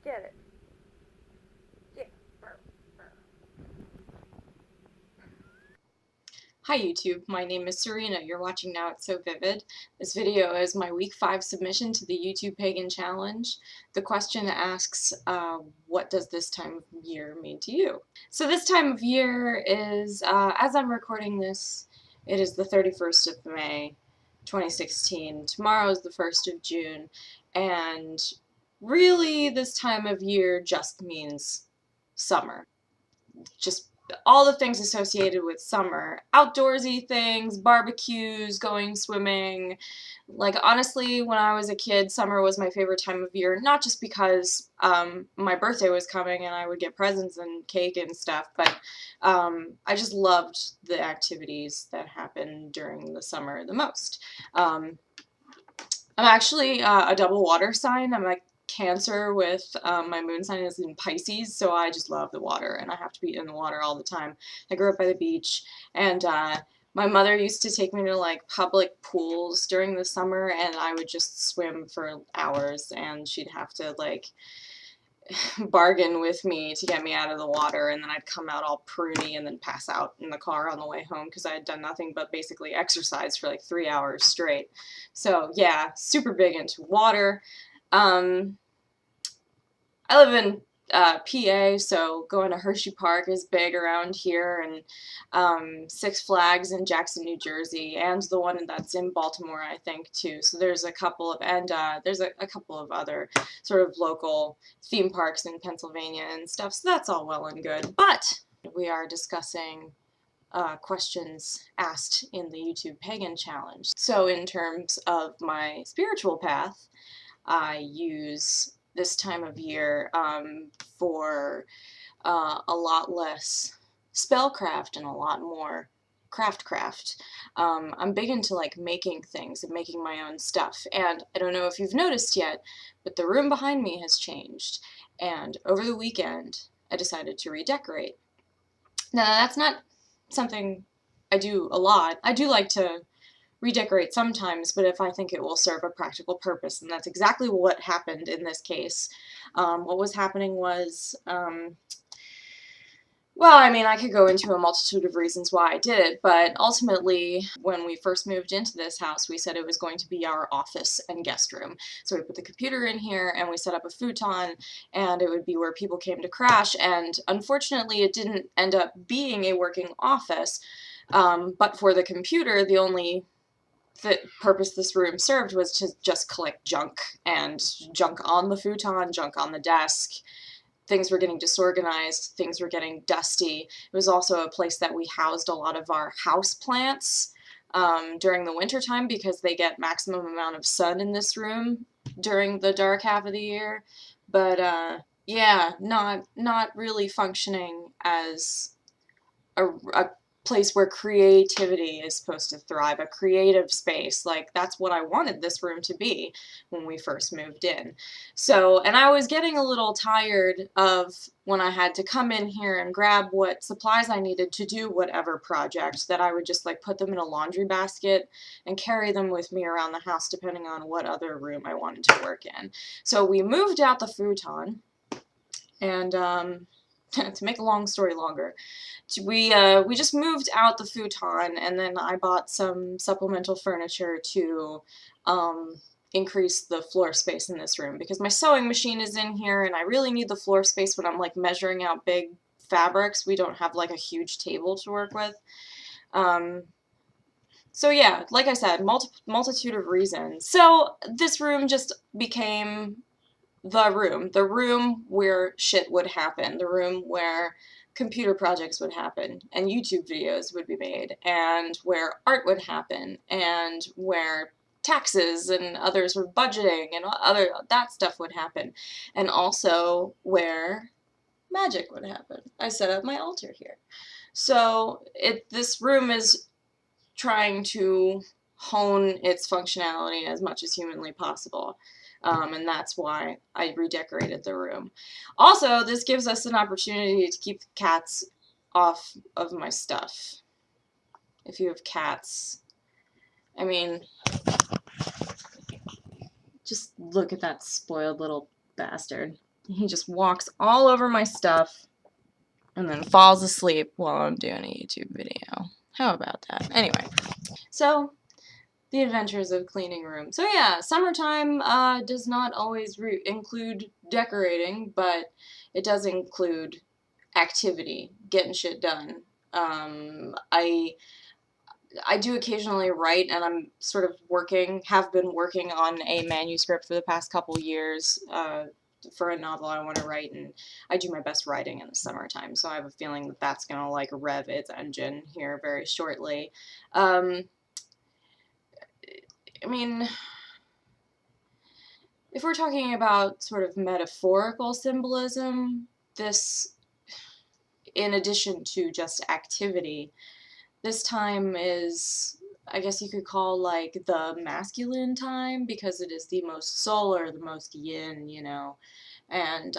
Get it. Yeah. Hi YouTube, my name is Surina. You're watching Now It's So Vivid. This video is my week 5 submission to the YouTube Pagan Challenge. The question asks, what does this time of year mean to you? So this time of year is, as I'm recording this, it is the 31st of May, 2016. Tomorrow is the 1st of June, and really this time of year just means summer. Just all the things associated with summer. Outdoorsy things, barbecues, going swimming. Like, honestly, when I was a kid, summer was my favorite time of year, not just because my birthday was coming and I would get presents and cake and stuff, but I just loved the activities that happened during the summer the most. I'm actually a double water sign. I'm like Cancer with my moon sign is in Pisces, so I just love the water and I have to be in the water all the time. I grew up by the beach, and my mother used to take me to like public pools during the summer, and I would just swim for hours, and she'd have to like bargain with me to get me out of the water, and then I'd come out all pruny and then pass out in the car on the way home because I had done nothing but basically exercise for like 3 hours straight. So yeah, super big into water. Um, I live in PA, so going to Hershey Park is big around here, and Six Flags in Jackson, New Jersey, and the one that's in Baltimore, I think, too. So there's a couple of, and there's a couple of other sort of local theme parks in Pennsylvania and stuff, so that's all well and good. But we are discussing questions asked in the YouTube Pagan Challenge. So in terms of my spiritual path, I use this time of year for a lot less spellcraft and a lot more craft. I'm big into like making things and making my own stuff, and I don't know if you've noticed yet, but the room behind me has changed, and over the weekend I decided to redecorate. Now that's not something I do a lot. I do like to redecorate sometimes, but if I think it will serve a practical purpose, and that's exactly what happened in this case. What was happening was, well, I mean, I could go into a multitude of reasons why I did it, but ultimately, when we first moved into this house, we said it was going to be our office and guest room. So we put the computer in here, and we set up a futon, and it would be where people came to crash, and unfortunately, it didn't end up being a working office. But for the computer, the only purpose this room served was to just collect junk, and junk on the futon, junk on the desk. Things were getting disorganized, things were getting dusty. It was also a place that we housed a lot of our house plants during the winter time because they get maximum amount of sun in this room during the dark half of the year. But yeah, not really functioning as a place where creativity is supposed to thrive, a creative space. Like, that's what I wanted this room to be when we first moved in. So, and I was getting a little tired of when I had to come in here and grab what supplies I needed to do whatever project, that I would just like put them in a laundry basket and carry them with me around the house depending on what other room I wanted to work in. So we moved out the futon, and to make a long story longer, we just moved out the futon, and then I bought some supplemental furniture to increase the floor space in this room, because my sewing machine is in here and I really need the floor space when I'm like measuring out big fabrics. We don't have like a huge table to work with. So yeah, like I said, multitude of reasons. So this room just became the room where shit would happen, the room where computer projects would happen, and YouTube videos would be made, and where art would happen, and where taxes and other sort of budgeting and other that stuff would happen, and also where magic would happen. I set up my altar here. So this room is trying to hone its functionality as much as humanly possible. And that's why I redecorated the room. Also, this gives us an opportunity to keep the cats off of my stuff. If you have cats, I mean, just look at that spoiled little bastard. He just walks all over my stuff and then falls asleep while I'm doing a YouTube video. How about that? Anyway, so the adventures of cleaning room. So yeah, summertime does not always include decorating, but it does include activity, getting shit done. I do occasionally write, and I'm sort of have been working on a manuscript for the past couple years for a novel I want to write, and I do my best writing in the summertime, so I have a feeling that that's going to like rev its engine here very shortly. I mean, if we're talking about sort of metaphorical symbolism, this, in addition to just activity, this time is, I guess you could call like the masculine time because it is the most solar, the most yin, you know. And,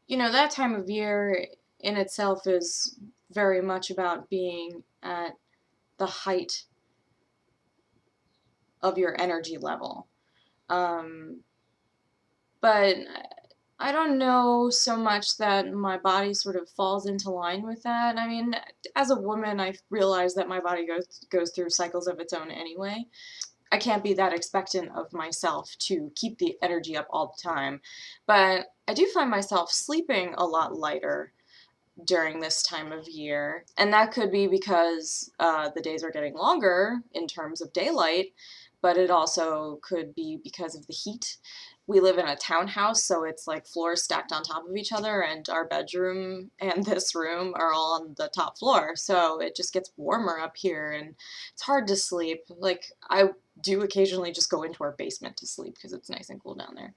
you know, that time of year in itself is very much about being at the height of your energy level. But I don't know so much that my body sort of falls into line with that. I mean, as a woman, I realize that my body goes through cycles of its own anyway. I can't be that expectant of myself to keep the energy up all the time. But I do find myself sleeping a lot lighter during this time of year. And that could be because the days are getting longer in terms of daylight, but it also could be because of the heat. We live in a townhouse, so it's like floors stacked on top of each other, and our bedroom and this room are all on the top floor, so it just gets warmer up here, and it's hard to sleep. Like, I do occasionally just go into our basement to sleep because it's nice and cool down there.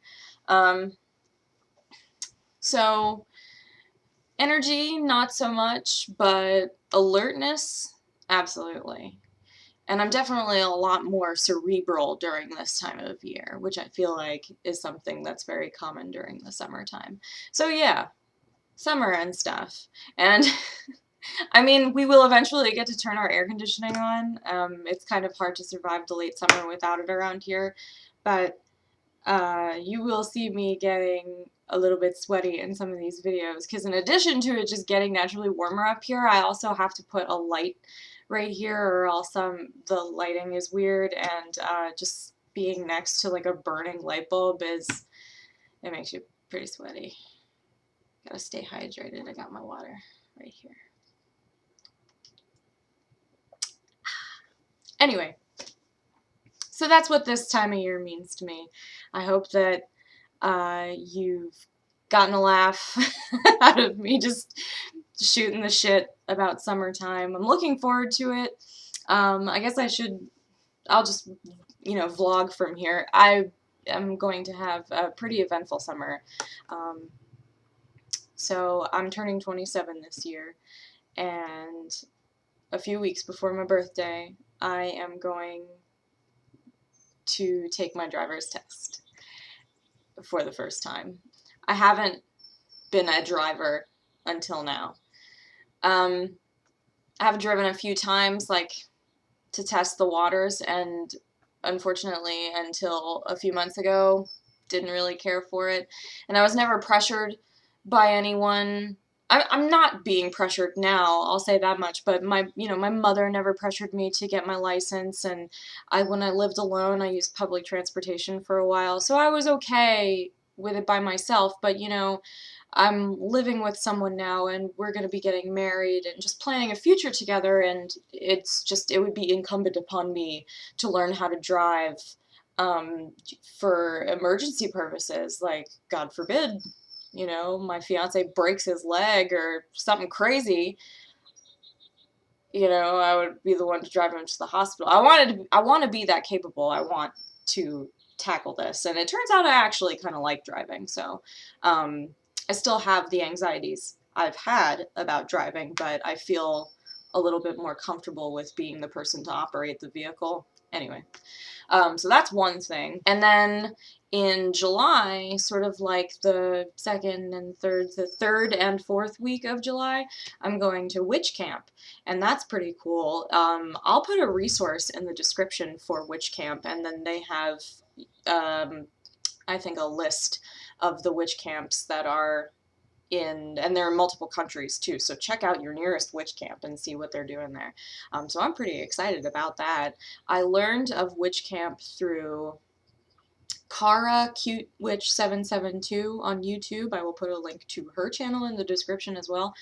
So energy, not so much, but alertness, absolutely. And I'm definitely a lot more cerebral during this time of year, which I feel like is something that's very common during the summertime. So yeah, summer and stuff. And I mean, we will eventually get to turn our air conditioning on. It's kind of hard to survive the late summer without it around here, but you will see me getting a little bit sweaty in some of these videos because in addition to it just getting naturally warmer up here, I also have to put a light right here or else the lighting is weird, and just being next to like a burning light bulb it makes you pretty sweaty. Gotta stay hydrated. I got my water right here. Anyway, so that's what this time of year means to me. I hope that you've gotten a laugh out of me just shooting the shit about summertime. I'm looking forward to it. I guess I'll just, you know, vlog from here. I am going to have a pretty eventful summer. So I'm turning 27 this year, and a few weeks before my birthday, I am going to take my driver's test for the first time. I haven't been a driver until now. I have driven a few times, like, to test the waters, and unfortunately, until a few months ago, didn't really care for it. And I was never pressured by anyone. I'm not being pressured now, I'll say that much, but my mother never pressured me to get my license, and when I lived alone, I used public transportation for a while, so I was okay with it by myself, but, you know, I'm living with someone now, and we're going to be getting married and just planning a future together, and it would be incumbent upon me to learn how to drive for emergency purposes, like, God forbid, you know, my fiance breaks his leg or something crazy, you know, I would be the one to drive him to the hospital. I want to be that capable. I want to tackle this, and it turns out I actually kind of like driving, so I still have the anxieties I've had about driving, but I feel a little bit more comfortable with being the person to operate the vehicle. Anyway, so that's one thing. And then in July, sort of like the third and fourth week of July, I'm going to witch camp, and that's pretty cool. I'll put a resource in the description for witch camp, and then they have, I think, a list of the witch camps that are and there are multiple countries too, so check out your nearest witch camp and see what they're doing there. So I'm pretty excited about that. I learned of witch camp through Kara Cute Witch 772 on YouTube. I will put a link to her channel in the description as well.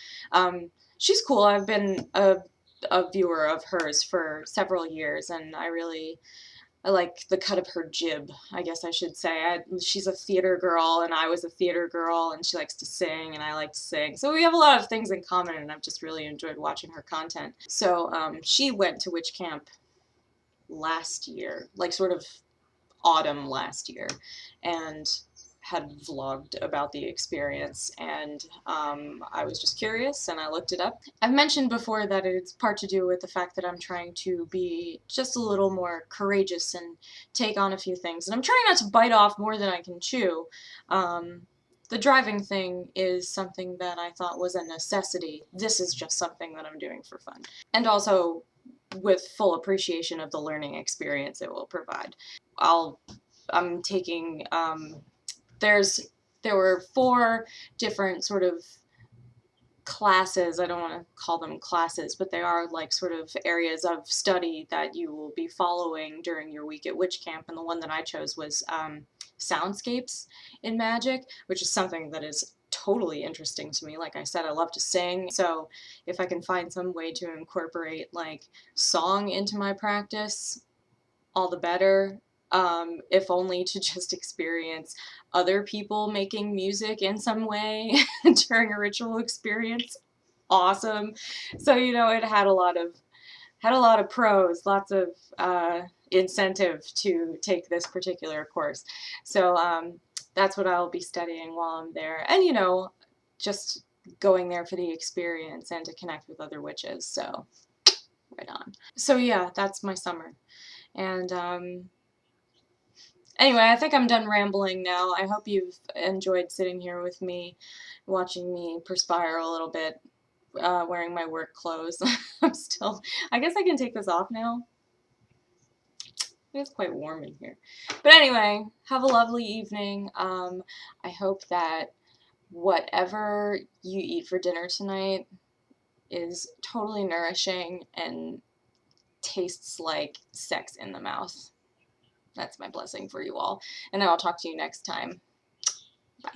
She's cool. I've been a viewer of hers for several years, and I like the cut of her jib, I guess I should say. She's a theater girl, and I was a theater girl, and she likes to sing, and I like to sing. So we have a lot of things in common, and I've just really enjoyed watching her content. So she went to witch camp last year, like sort of autumn last year, and had vlogged about the experience, and I was just curious and I looked it up. I've mentioned before that it's part to do with the fact that I'm trying to be just a little more courageous and take on a few things, and I'm trying not to bite off more than I can chew. The driving thing is something that I thought was a necessity. This is just something that I'm doing for fun. And also with full appreciation of the learning experience it will provide. I'm taking, there were 4 different sort of classes. I don't want to call them classes, but they are like sort of areas of study that you will be following during your week at witch camp, and the one that I chose was soundscapes in magic, which is something that is totally interesting to me. Like I said, I love to sing, so if I can find some way to incorporate like song into my practice, all the better. If only to just experience other people making music in some way during a ritual experience. Awesome. So, you know, it had a lot of pros, lots of incentive to take this particular course. So that's what I'll be studying while I'm there. And, you know, just going there for the experience and to connect with other witches. So, right on. So yeah, that's my summer. And anyway, I think I'm done rambling now. I hope you've enjoyed sitting here with me, watching me perspire a little bit, wearing my work clothes. I guess I can take this off now. It's quite warm in here. But anyway, have a lovely evening. I hope that whatever you eat for dinner tonight is totally nourishing and tastes like sex in the mouth. That's my blessing for you all. And I will talk to you next time. Bye.